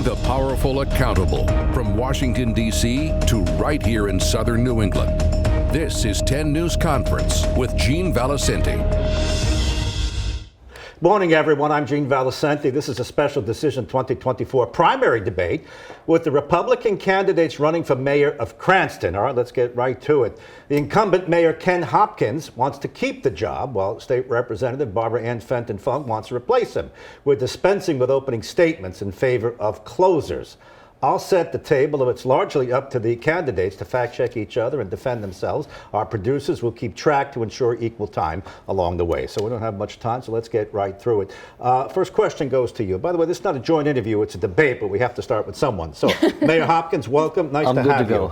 the powerful accountable from Washington, D.C. to right here in southern New England. This is 10 News Conference with Gene Valicenti. Morning, everyone. I'm Gene Valicenti. This is a special Decision 2024 primary debate with the Republican candidates running for mayor of Cranston. All right, let's get right to it. The incumbent Mayor Ken Hopkins wants to keep the job, while State Representative Barbara Ann Fenton-Fung wants to replace him. We're dispensing with opening statements in favor of closers. I'll set the table, though it's largely up to the candidates to fact-check each other and defend themselves. Our producers will keep track to ensure equal time along the way. So we don't have much time, so let's get right through it. First question goes to you. By the way, this is not a joint interview, it's a debate, but we have to start with someone. So, Mayor Hopkins, welcome. Nice to have you.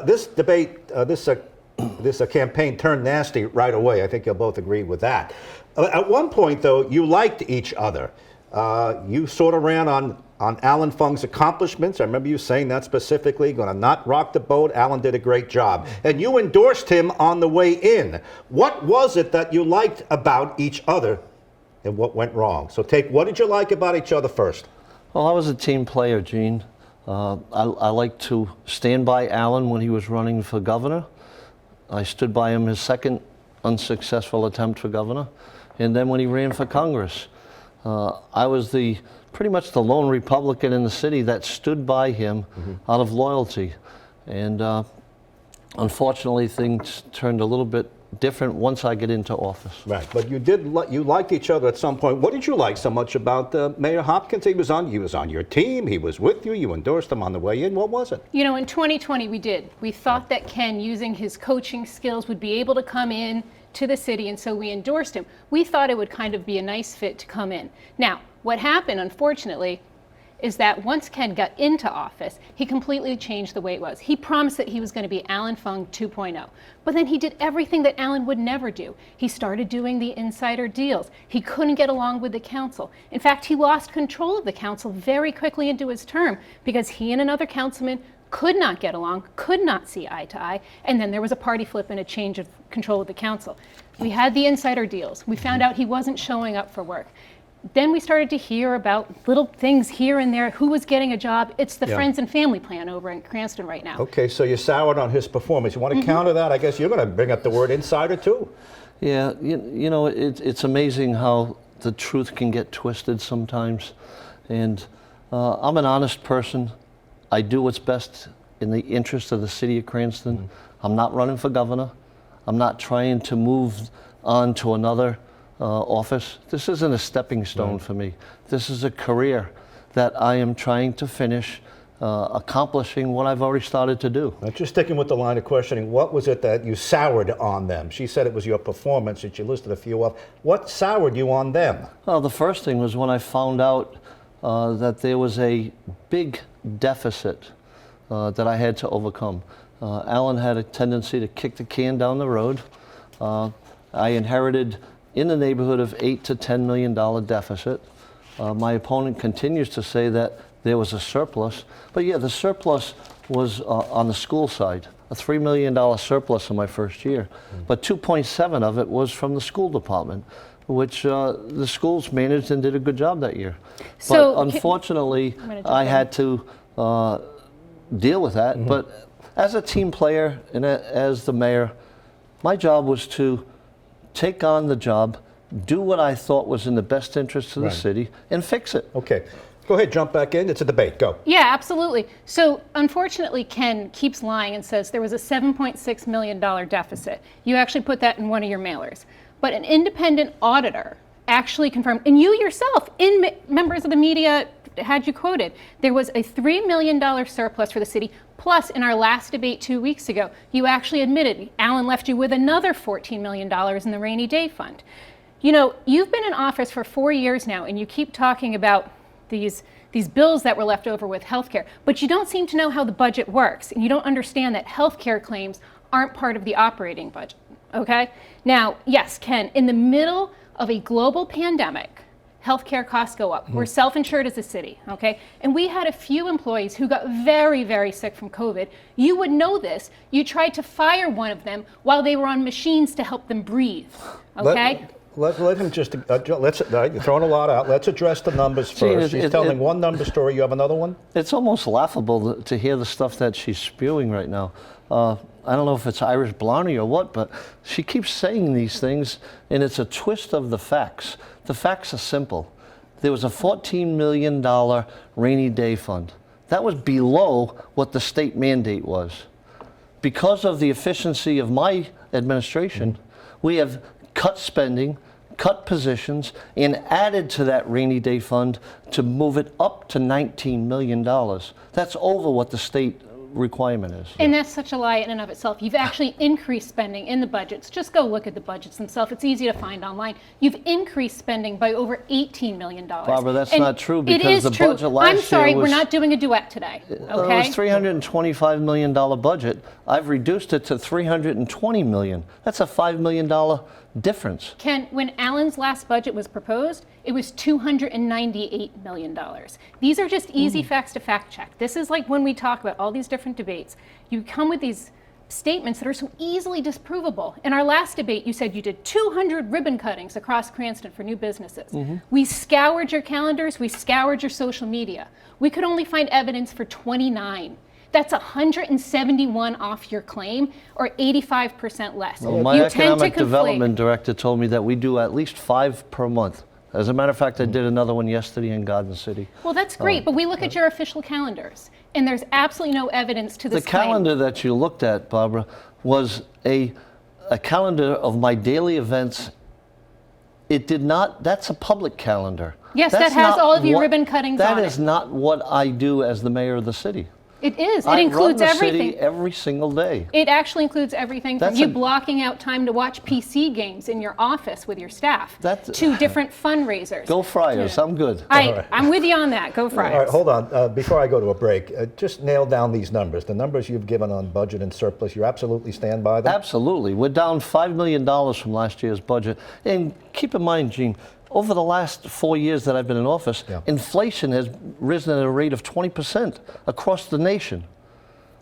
This debate, this campaign turned nasty right away. I think you'll both agree with that. At one point, though, you liked each other. You sort of ran on Ann Fung's accomplishments. I remember you saying that specifically, going to not rock the boat. Alan did a great job. And you endorsed him on the way in. What was it that you liked about each other and what went wrong? So what did you like about each other first? Well, I was a team player, Gene. I like to stand by Alan when he was running for governor. I stood by him his second unsuccessful attempt for governor. And then when he ran for Congress, I was pretty much the lone Republican in the city that stood by him out of loyalty. And unfortunately, things turned a little bit different once I get into office. Right, but you liked each other at some point. What did you like so much about Mayor Hopkins? He was on your team, he was with you, you endorsed him on the way in. What was it? You know, in 2020 we did. We thought that Ken, using his coaching skills, would be able to come in to the city, and so we endorsed him. We thought it would kind of be a nice fit to come in. Now, what happened, unfortunately, is that once Ken got into office, he completely changed the way it was. He promised that he was going to be Ann Fung 2.0, but then he did everything that Alan would never do. He started doing the insider deals. He couldn't get along with the council. In fact, he lost control of the council very quickly into his term because he and another councilman could not get along, could not see eye to eye, and then there was a party flip and a change of control of the council. We had the insider deals. We found out he wasn't showing up for work. Then we started to hear about little things here and there. Who was getting a job? It's the Friends and Family Plan over in Cranston right now. Okay, so you soured on his performance. You want to counter that? I guess you're going to bring up the word insider too. Yeah, you know, it's amazing how the truth can get twisted sometimes. And I'm an honest person. I do what's best in the interest of the city of Cranston. I'm not running for governor. I'm not trying to move on to another office. This isn't a stepping stone for me. This is a career that I am trying to finish, accomplishing what I've already started to do. Now, just sticking with the line of questioning, what was it that you soured on them? She said it was your performance that you listed a few of. What soured you on them? Well, the first thing was when I found out that there was a big deficit that I had to overcome. Alan had a tendency to kick the can down the road. I inherited in the neighborhood of $8 to $10 million deficit. My opponent continues to say that there was a surplus, but yeah, the surplus was on the school side, a $3 million surplus in my first year, but 2.7 of it was from the school department, which the schools managed and did a good job that year. So, but unfortunately, I had to deal with that, but as a team player and as the mayor, my job was to take on the job, do what I thought was in the best interest of the city, and fix it. Okay. Go ahead, jump back in. It's a debate. Go. Yeah, absolutely. So unfortunately, Ken keeps lying and says there was a $7.6 million deficit. You actually put that in one of your mailers. But an independent auditor actually confirmed, and you yourself, members of the media had you quoted, there was a $3 million surplus for the city. Plus, in our last debate 2 weeks ago, you actually admitted Alan left you with another $14 million in the rainy day fund. You know, you've been in office for 4 years now, and you keep talking about these bills that were left over with healthcare, but you don't seem to know how the budget works, and you don't understand that healthcare claims aren't part of the operating budget, okay? Now, yes, Ken, in the middle of a global pandemic, healthcare costs go up. We're self-insured as a city, okay? And we had a few employees who got very, very sick from COVID. You would know this. You tried to fire one of them while they were on machines to help them breathe, okay? Let him just, you're throwing a lot out. Let's address the numbers first. She's telling one number story, you have another one? It's almost laughable to hear the stuff that she's spewing right now. I don't know if it's Irish Blarney or what, but she keeps saying these things, and it's a twist of the facts. The facts are simple. There was a $14 million rainy day fund. That was below what the state mandate was. Because of the efficiency of my administration, we have cut spending, cut positions, and added to that rainy day fund to move it up to $19 million. That's over what the state requirement is. And that's such a lie in and of itself. You've actually increased spending in the budgets. Just go look at the budgets themselves. It's easy to find online. You've increased spending by over $18 million. Barbara, that's not true because the budget last year was... I'm sorry, we're not doing a duet today, okay? It was $325 million budget. I've reduced it to $320 million. That's a $5 million difference. Ken, when Alan's last budget was proposed, it was $298 million. These are just easy facts to fact check. This is like when we talk about all these different debates, you come with these statements that are so easily disprovable. In our last debate, you said you did 200 ribbon cuttings across Cranston for new businesses. We scoured your calendars, we scoured your social media. We could only find evidence for 29. That's 171 off your claim, or 85% less. Well, my economic development director told me that we do at least 5 per month. As a matter of fact, I did another one yesterday in Garden City. Well, that's great, but we look at your official calendars, and there's absolutely no evidence to this The calendar that you looked at, Barbara, was a calendar of my daily events. It did not, that's a public calendar. Yes, that has all of your ribbon cuttings on it. That is not what I do as the mayor of the city. It is. It includes everything. I run the city every single day. It actually includes everything from you blocking out time to watch PC games in your office with your staff to different fundraisers. Go Friars. I'm good. I'm with you on that. Go Friars. All right, hold on. Before I go to a break, just nail down these numbers. The numbers you've given on budget and surplus, you absolutely stand by them? Absolutely. We're down $5 million from last year's budget. And keep in mind, Gene, over the last 4 years that I've been in office, inflation has risen at a rate of 20% across the nation.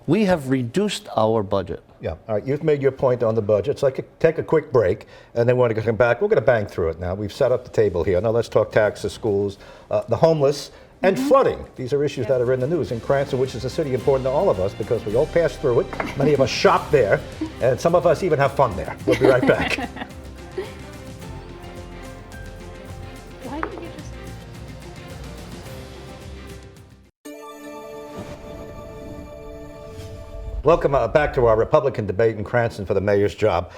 We have reduced our budget. Yeah, all right, you've made your point on the budget, so I could take a quick break, and then we're going to come back. We're going to bang through it now. We've set up the table here. Now let's talk taxes, schools, the homeless, and flooding. These are issues that are in the news in Cranston, which is a city important to all of us because we all pass through it. Many of us shop there, and some of us even have fun there. We'll be right back. Welcome back to our Republican debate in Cranston for the mayor's job.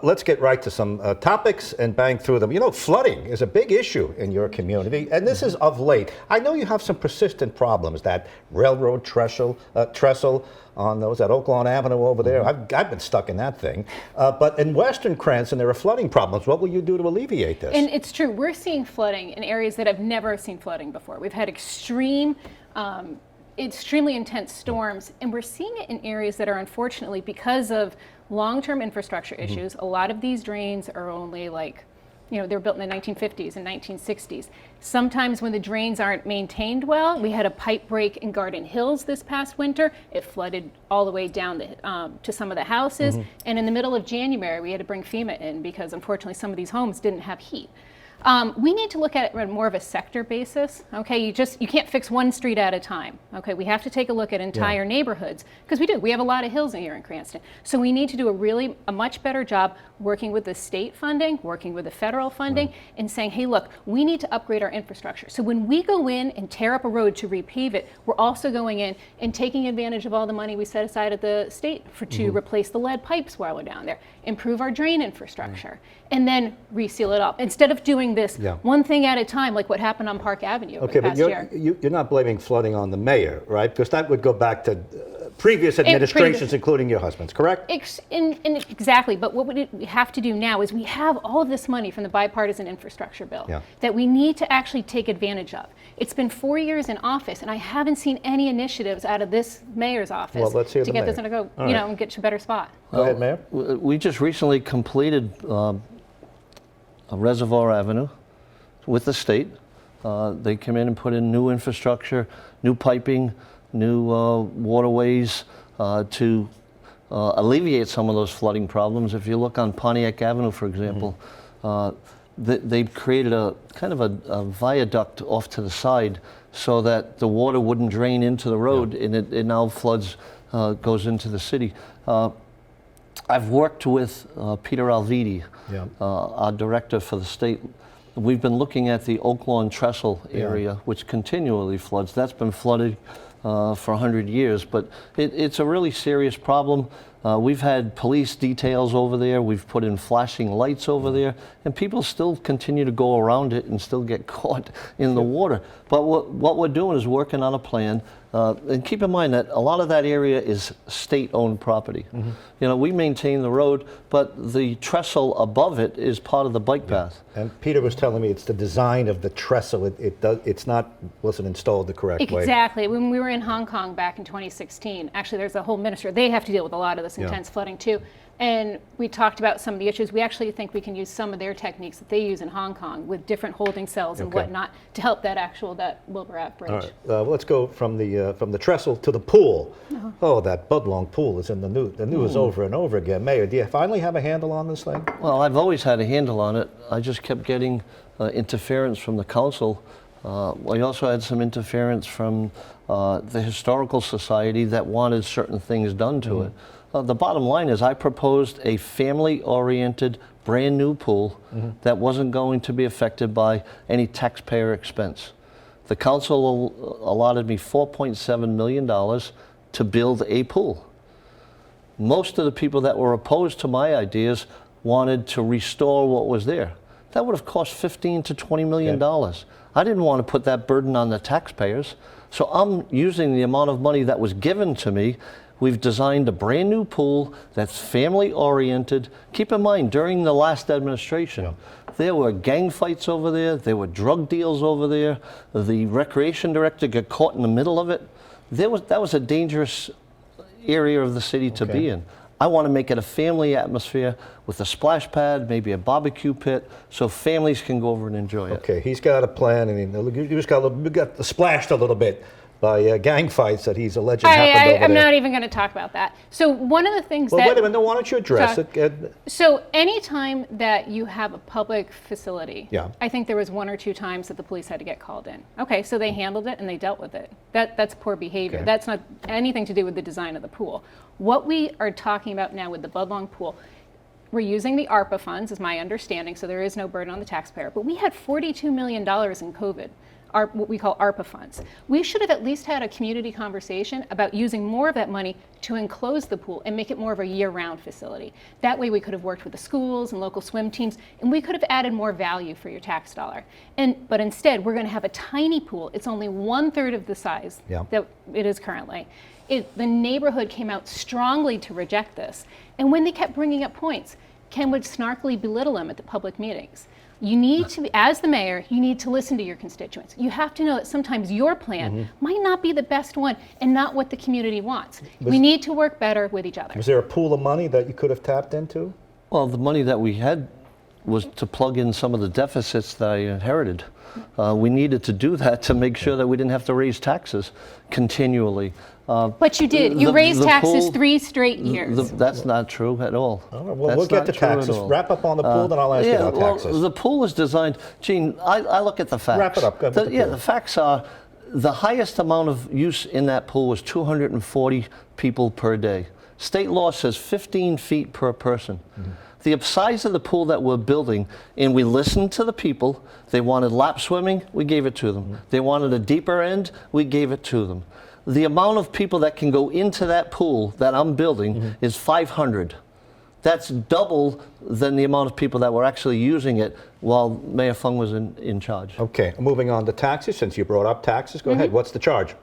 Let's get right to some topics and bang through them. You know, flooding is a big issue in your community, and this is of late. I know you have some persistent problems, that railroad trestle on those at Oak Lawn Avenue over there. I've been stuck in that thing. But in Western Cranston, there are flooding problems. What will you do to alleviate this? And it's true. We're seeing flooding in areas that have never seen flooding before. We've had extremely intense storms, and we're seeing it in areas that are, unfortunately, because of long-term infrastructure issues. A lot of these drains are only they were built in the 1950s and 1960s. Sometimes when the drains aren't maintained well, we had a pipe break in Garden Hills this past winter. It flooded all the way down to some of the houses. And in the middle of January, we had to bring FEMA in because, unfortunately, some of these homes didn't have heat. We need to look at it on more of a sector basis. Okay, you can't fix one street at a time. Okay, we have to take a look at entire neighborhoods because we have a lot of hills here in Cranston. So we need to do a much better job working with the state funding, working with the federal funding, and saying, hey, look, we need to upgrade our infrastructure. So when we go in and tear up a road to repave it, we're also going in and taking advantage of all the money we set aside at the state to replace the lead pipes while we're down there, improve our drain infrastructure, and then reseal it up instead of doing this one thing at a time, like what happened on Park Avenue past year. You're not blaming flooding on the mayor, right? Because that would go back to previous administrations, including your husband's, correct? Exactly, but what we have to do now is we have all of this money from the bipartisan infrastructure bill that we need to actually take advantage of. It's been 4 years in office, and I haven't seen any initiatives out of this mayor's office to get this and get to a better spot. Go ahead, Mayor. We just recently completed Reservoir Avenue with the state. They came in and put in new infrastructure, new piping, new waterways to alleviate some of those flooding problems. If you look on Pontiac Avenue, for example, they've created a kind of a viaduct off to the side so that the water wouldn't drain into the road, and it now floods, goes into the city. I've worked with Peter Alvidi, our director for the state. We've been looking at the Oak Lawn Trestle area, which continually floods. That's been flooded for 100 years, but it's a really serious problem. We've had police details over there. We've put in flashing lights over there, and people still continue to go around it and still get caught in the water. But what we're doing is working on a plan. And keep in mind that a lot of that area is state-owned property. You know, we maintain the road, but the trestle above it is part of the bike path. And Peter was telling me it's the design of the trestle. Wasn't installed the correct way. Exactly. When we were in Hong Kong back in 2016, actually there's a whole minister. They have to deal with a lot of this intense flooding too. And we talked about some of the issues. We actually think we can use some of their techniques that they use in Hong Kong with different holding cells and whatnot to help that Wilbur Ave Bridge. All right. Let's go from the trestle to the pool. Oh, that Budlong pool is in the news over and over again. Mayor, do you finally have a handle on this thing? Well, I've always had a handle on it. I just kept getting interference from the council. We also had some interference from the Historical Society that wanted certain things done to it. The bottom line is I proposed a family-oriented, brand-new pool that wasn't going to be affected by any taxpayer expense. The council allotted me $4.7 million to build a pool. Most of the people that were opposed to my ideas wanted to restore what was there. That would have cost $15 to $20 million. I didn't want to put that burden on the taxpayers, so I'm using the amount of money that was given to me. We've designed a brand new pool that's family oriented. Keep in mind, during the last administration, there were gang fights over there were drug deals over there, the recreation director got caught in the middle of it. That was a dangerous area of the city to be in. I want to make it a family atmosphere with a splash pad, maybe a barbecue pit, so families can go over and enjoy it. Okay, he's got a plan, and you just got splashed a little bit by gang fights that he's alleging happened over there. I'm not even going to talk about that. So one of the things wait a minute, why don't you address it? So anytime that you have a public facility, I think there was 1 or 2 times that the police had to get called in. Okay, so they handled it and they dealt with it. That's poor behavior. That's not anything to do with the design of the pool. What we are talking about now with the Budlong pool, we're using the ARPA funds, is my understanding, so there is no burden on the taxpayer. But we had $42 million in COVID. What we call ARPA funds. We should have at least had a community conversation about using more of that money to enclose the pool and make it more of a year-round facility. That way we could have worked with the schools and local swim teams, and we could have added more value for your tax dollar. But instead, we're going to have a tiny pool. It's only 1/3 of the size that it is currently. The neighborhood came out strongly to reject this. And when they kept bringing up points, Ken would snarkily belittle them at the public meetings. You need to, as the mayor, you need to listen to your constituents. You have to know that sometimes your plan might not be the best one and not what the community wants. We need to work better with each other. Was there a pool of money that you could have tapped into? Well, the money that we had was to plug in some of the deficits that I inherited. We needed to do that to make sure that we didn't have to raise taxes continually. But you did. You raised taxes 3 straight years. That's not true at all. All right, well, we'll get to taxes. Wrap up on the pool, then I'll ask you about taxes. Well, the pool is designed, Gene, I look at the facts. Wrap it up. Go with the facts are the highest amount of use in that pool was 240 people per day. State law says 15 feet per person. The size of the pool that we're building, and we listened to the people. They wanted lap swimming, we gave it to them. They wanted a deeper end, we gave it to them. The amount of people that can go into that pool that I'm building is 500. That's double than the amount of people that were actually using it while Mayor Fung was in charge. Okay, moving on to taxes, since you brought up taxes, go ahead. What's the charge?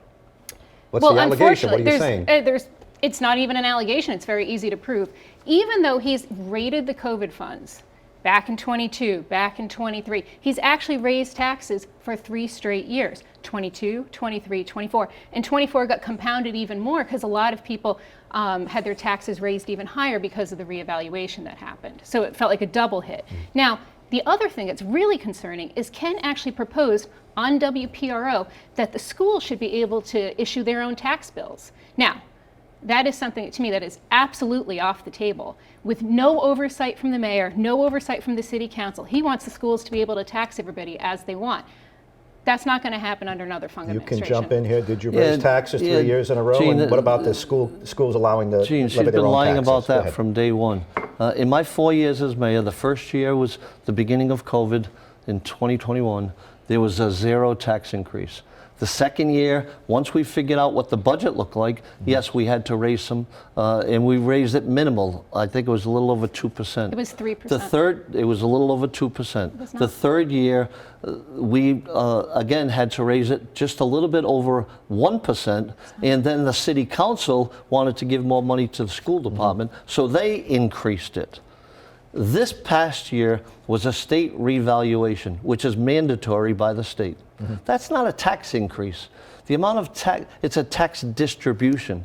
What's the allegation? What are you saying? It's not even an allegation. It's very easy to prove. Even though he's raided the COVID funds back in 22, back in 23, he's actually raised taxes for 3 straight years, 22, 23, 24. And 24 got compounded even more because a lot of people had their taxes raised even higher because of the reevaluation that happened. So it felt like a double hit. Now, the other thing that's really concerning is Ken actually proposed on WPRO that the school should be able to issue their own tax bills. Now, That is something, to me, that is absolutely off the table. With no oversight from the mayor, no oversight from the city council. He wants the schools to be able to tax everybody as they want. That's not going to happen under another Fung administration. You can jump in here. Did you raise taxes 3 years in a row? Gene, and what about the schools allowing the Gene, levy she's their been own lying taxes? about Go that ahead. from day one. In my 4 years as mayor, the first year was the beginning of COVID in 2021. There was a zero tax increase. The second year, once we figured out what the budget looked like, yes, we had to raise some, and we raised it minimal. I think it was a little over 2%. It was 3%. The third, it was a little over 2%. The third year, we again had to raise it just a little bit over 1%, and then the city council wanted to give more money to the school department, so they increased it. This past year was a state revaluation, which is mandatory by the state. That's not a tax increase. The amount of tax, it's a tax distribution.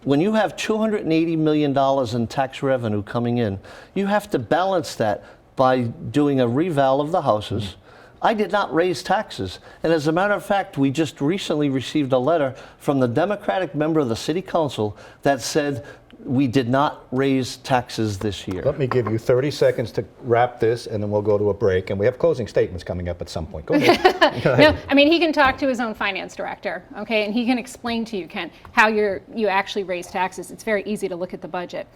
When you have $280 million in tax revenue coming in, you have to balance that by doing a reval of the houses. I did not raise taxes. And as a matter of fact, we just recently received a letter from the Democratic member of the city council that said we did not raise taxes this year. Let me give you 30 seconds to wrap this, and then we'll go to a break. And we have closing statements coming up at some point. Go ahead. Go ahead. No, I mean, he can talk to his own finance director, okay, and he can explain to you, Ken, how you actually raise taxes. It's very easy to look at the budget.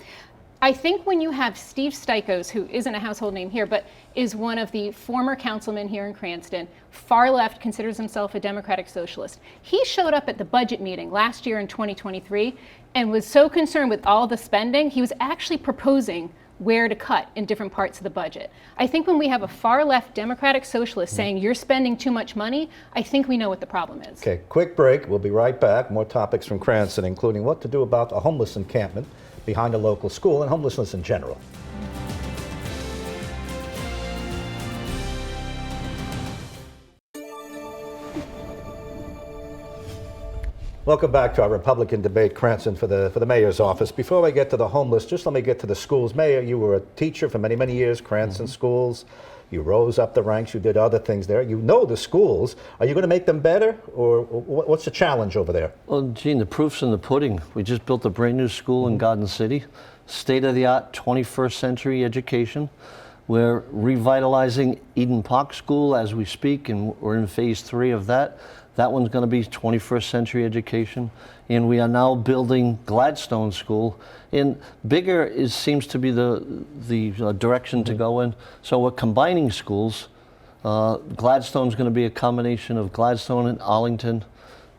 I think when you have Steve Stikos, who isn't a household name here, but is one of the former councilmen here in Cranston, far left, considers himself a democratic socialist. He showed up at the budget meeting last year in 2023 and was so concerned with all the spending, he was actually proposing where to cut in different parts of the budget. I think when we have a far left democratic socialist saying you're spending too much money, I think we know what the problem is. Okay, quick break. We'll be right back. More topics from Cranston, including what to do about a homeless encampment behind a local school and homelessness in general. Welcome back to our Republican debate, Cranston, for the mayor's office. Before I get to the homeless, just let me get to the schools. Mayor, you were a teacher for many, many years, Cranston schools. You rose up the ranks. You did other things there. You know the schools. Are you going to make them better, or what's the challenge over there? Well, Gene, the proof's in the pudding. We just built a brand new school in Garden City, state-of-the-art 21st century education. We're revitalizing Eden Park School as we speak, and we're in phase 3 of that. That one's going to be 21st century education. And we are now building Gladstone School. And bigger seems to be the direction to go in. So we're combining schools. Gladstone's going to be a combination of Gladstone and Arlington.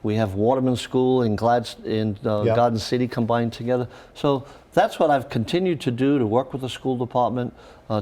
We have Waterman School and Garden City combined together. So that's what I've continued to do, to work with the school department,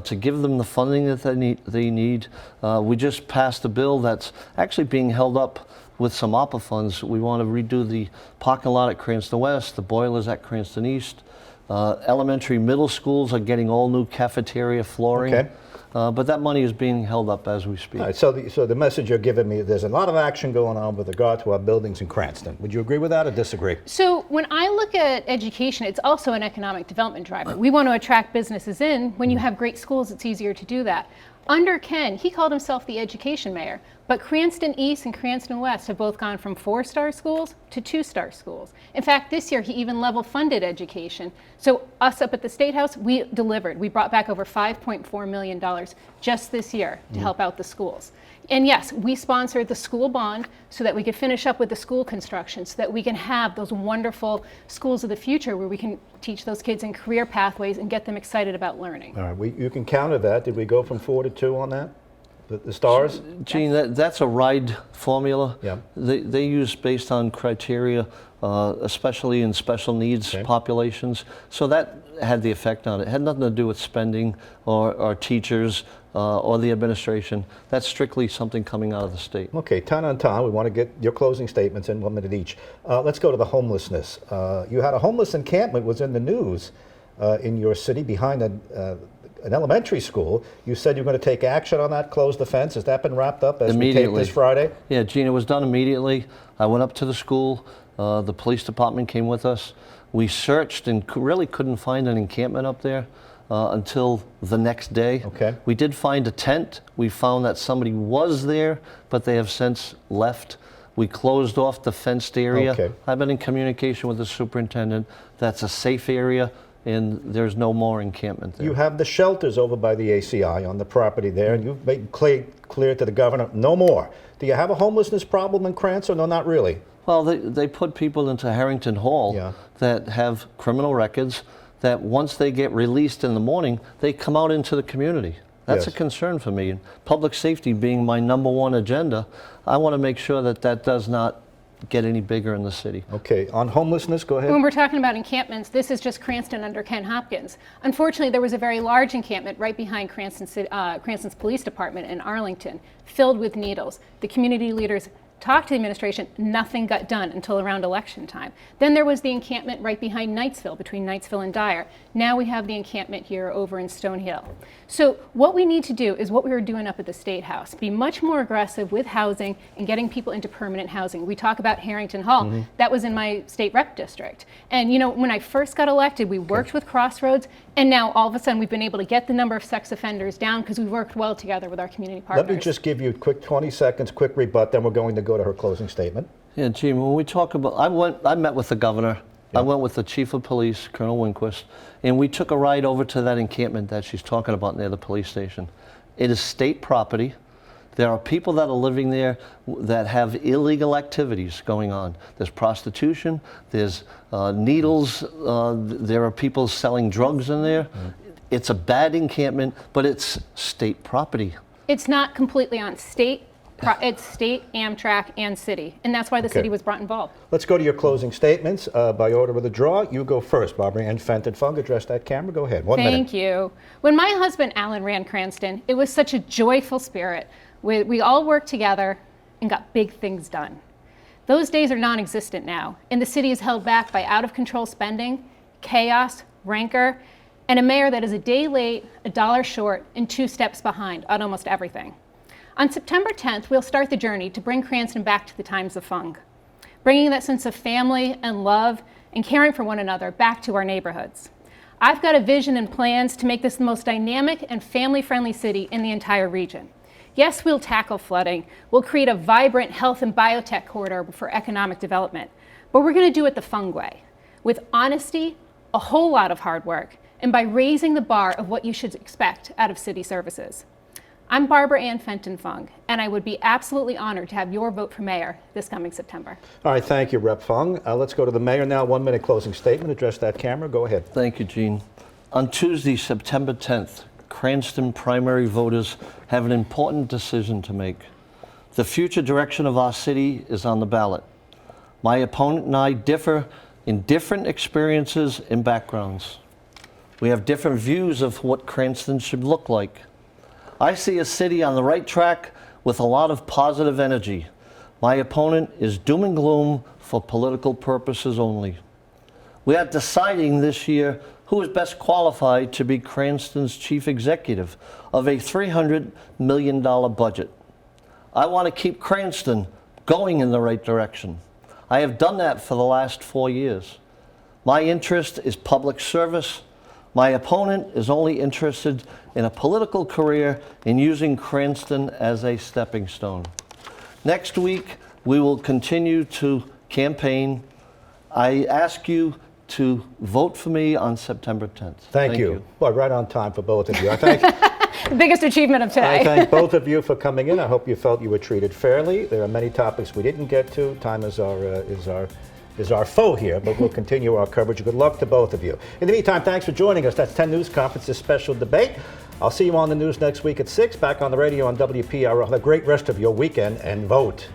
to give them the funding that they need. We just passed a bill that's actually being held up with some ARPA funds. We want to redo the parking lot at Cranston West, the boilers at Cranston East. Elementary, middle schools are getting all new cafeteria flooring. Okay. But that money is being held up as we speak. All right, so the message you're giving me, there's a lot of action going on with regard to our buildings in Cranston. Would you agree with that or disagree? So when I look at education, it's also an economic development driver. We want to attract businesses in. When you have great schools, it's easier to do that. Under Ken, he called himself the education mayor, but Cranston East and Cranston West have both gone from 4-star schools to 2-star schools. In fact, this year he even level funded education. So us up at the State House, we delivered. We brought back over $5.4 million just this year to help out the schools. And yes, we sponsored the school bond so that we could finish up with the school construction, so that we can have those wonderful schools of the future where we can teach those kids in career pathways and get them excited about learning. All right, you can counter that. Did we go from 4 to 2 on that? The stars? Gene, that's a RIDE formula. Yeah. They use based on criteria, especially in special needs populations. So that had the effect on it. It had nothing to do with spending or teachers or the administration. That's strictly something coming out of the state. Okay, ton on time. We want to get your closing statements in 1 minute each. Let's go to the homelessness. You had a homeless encampment was in the news in your city behind an elementary school. You said you're going to take action on that, close the fence. Has that been wrapped up as we tape this Friday? Yeah, Gene, it was done immediately. I went up to the school. The police department came with us. We searched and really couldn't find an encampment up there until the next day. Okay. We did find a tent. We found that somebody was there, but they have since left. We closed off the fenced area. Okay. I've been in communication with the superintendent. That's a safe area, and there's no more encampment there. You have the shelters over by the ACI on the property there, and you've made clear to the governor, no more. Do you have a homelessness problem in Cranston? No, not really. Well, they put people into Harrington Hall that have criminal records, that once they get released in the morning, they come out into the community. That's a concern for me. And public safety being my #1 agenda, I want to make sure that that does not get any bigger in the city. Okay, on homelessness, go ahead. When we're talking about encampments, this is just Cranston under Ken Hopkins. Unfortunately, there was a very large encampment right behind Cranston's police department in Arlington, filled with needles. The community leaders talked to the administration, nothing got done until around election time. Then there was the encampment right behind Knightsville, between Knightsville and Dyer. Now we have the encampment here over in Stone Hill. So what we need to do is what we were doing up at the State House, be much more aggressive with housing and getting people into permanent housing. We talk about Harrington Hall, that was in my state rep district. And you know, when I first got elected, we worked with Crossroads, and now all of a sudden we've been able to get the number of sex offenders down because we worked well together with our community partners. Let me just give you a quick 20 seconds, quick rebut, then we're going to go to her closing statement. Yeah, Gene, when we talk about, I met with the governor, I went with the chief of police, Colonel Winquist, and we took a ride over to that encampment that she's talking about near the police station. It is state property. There are people that are living there that have illegal activities going on. There's prostitution, there's needles, there are people selling drugs in there. It's a bad encampment, but it's state property. It's not completely on state. It's state, Amtrak, and city, and that's why the city was brought involved. Let's go to your closing statements. By order of the draw, you go first. Barbara Ann Fenton-Fung, address that camera. Go ahead. 1 minute. Thank you. When my husband Alan ran Cranston, it was such a joyful spirit. We all worked together and got big things done. Those days are non-existent now, and the city is held back by out-of-control spending, chaos, rancor, and a mayor that is a day late, a dollar short, and 2 steps behind on almost everything. On September 10th, we'll start the journey to bring Cranston back to the times of Fung, bringing that sense of family and love and caring for one another back to our neighborhoods. I've got a vision and plans to make this the most dynamic and family-friendly city in the entire region. Yes, we'll tackle flooding. We'll create a vibrant health and biotech corridor for economic development, but we're going to do it the Fung way, with honesty, a whole lot of hard work, and by raising the bar of what you should expect out of city services. I'm Barbara Ann Fenton-Fung, and I would be absolutely honored to have your vote for mayor this coming September. All right, thank you, Rep. Fung. Let's go to the mayor now. 1 minute closing statement. Address that camera. Go ahead. Thank you, Gene. On Tuesday, September 10th, Cranston primary voters have an important decision to make. The future direction of our city is on the ballot. My opponent and I differ in different experiences and backgrounds. We have different views of what Cranston should look like. I see a city on the right track with a lot of positive energy. My opponent is doom and gloom for political purposes only. We are deciding this year who is best qualified to be Cranston's chief executive of a $300 million budget. I want to keep Cranston going in the right direction. I have done that for the last 4 years. My interest is public service. My opponent is only interested in a political career in using Cranston as a stepping stone. Next week, we will continue to campaign. I ask you to vote for me on September 10th. Thank you. Boy, right on time for both of you. I thank The biggest achievement of today. I thank both of you for coming in. I hope you felt you were treated fairly. There are many topics we didn't get to. Time is our foe here, but we'll continue our coverage. Good luck to both of you. In the meantime, thanks for joining us. That's 10 News Conference's special debate. I'll see you on the news next week at 6, back on the radio on WPR. Have a great rest of your weekend and vote.